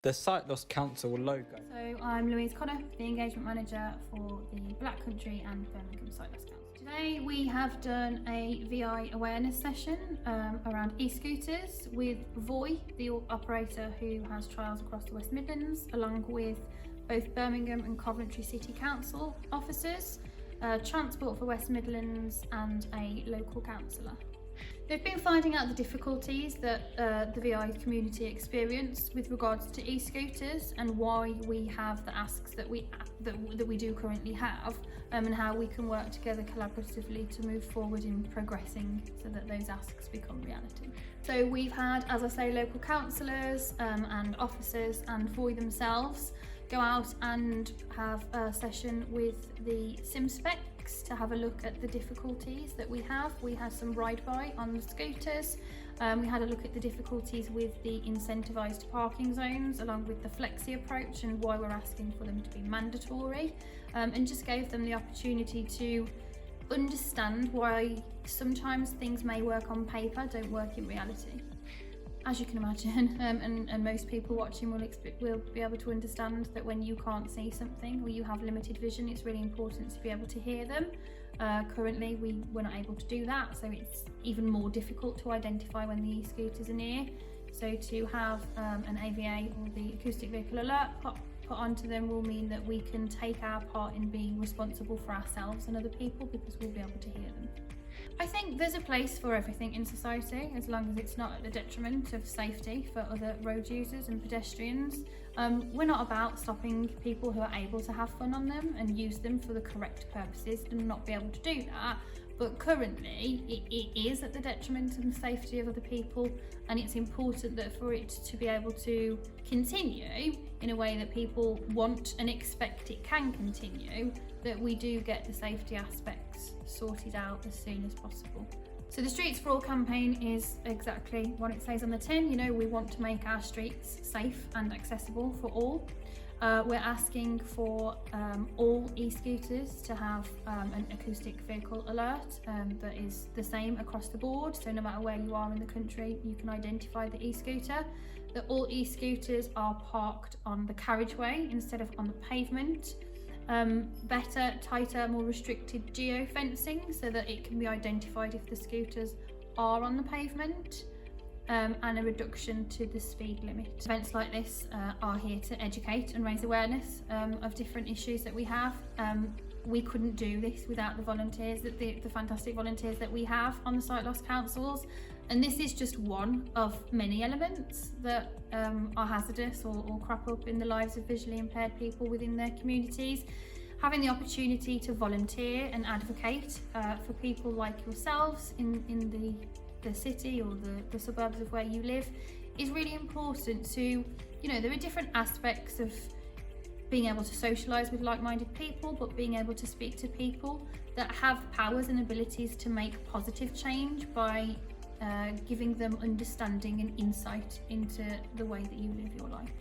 The Sight Loss Council logo. So I'm Louise Connop, the Engagement Manager for the Black Country and Birmingham Sight Loss Council. Today we have done a VI awareness session around e-scooters with Voy, the operator who has trials across the West Midlands, along with both Birmingham and Coventry City Council officers, Transport for West Midlands and a local councillor. They've been finding out the difficulties that the VI community experienced with regards to e-scooters and why we have the asks that we do currently have, and how we can work together collaboratively to move forward in progressing so that those asks become reality. So we've had, as I say, local councillors and officers and Voy themselves go out and have a session with the sim specs to have a look at the difficulties that we have. We had some ride-by on the scooters. We had a look at the difficulties with the incentivised parking zones, along with the flexi approach and why we're asking for them to be mandatory, and just gave them the opportunity to understand why sometimes things may work on paper, don't work in reality. As you can imagine, and most people watching will be able to understand that when you can't see something or you have limited vision, it's really important to be able to hear them. Currently we're not able to do that, so it's even more difficult to identify when the e-scooters are near. So to have an AVA or the acoustic vehicle alert put onto them will mean that we can take our part in being responsible for ourselves and other people, because we'll be able to hear them. I think there's a place for everything in society, as long as it's not at the detriment of safety for other road users and pedestrians. We're not about stopping people who are able to have fun on them and use them for the correct purposes and not be able to do that. But currently it is at the detriment of the safety of other people, and it's important that for it to be able to continue in a way that people want and expect it can continue, that we do get the safety aspects sorted out as soon as possible. So the Streets for All campaign is exactly what it says on the tin. You know, we want to make our streets safe and accessible for all. We're asking for all e-scooters to have an acoustic vehicle alert that is the same across the board, so no matter where you are in the country you can identify the e-scooter. That all e-scooters are parked on the carriageway instead of on the pavement. Better, tighter, more restricted geo-fencing so that it can be identified if the scooters are on the pavement. And a reduction to the speed limit. Events like this are here to educate and raise awareness of different issues that we have. We couldn't do this without the volunteers, the fantastic volunteers that we have on the Sight Loss Councils. And this is just one of many elements that are hazardous or crop up in the lives of visually impaired people within their communities. Having the opportunity to volunteer and advocate for people like yourselves in the city or the suburbs of where you live is really important. To, you know, there are different aspects of being able to socialise with like-minded people, but being able to speak to people that have powers and abilities to make positive change by giving them understanding and insight into the way that you live your life.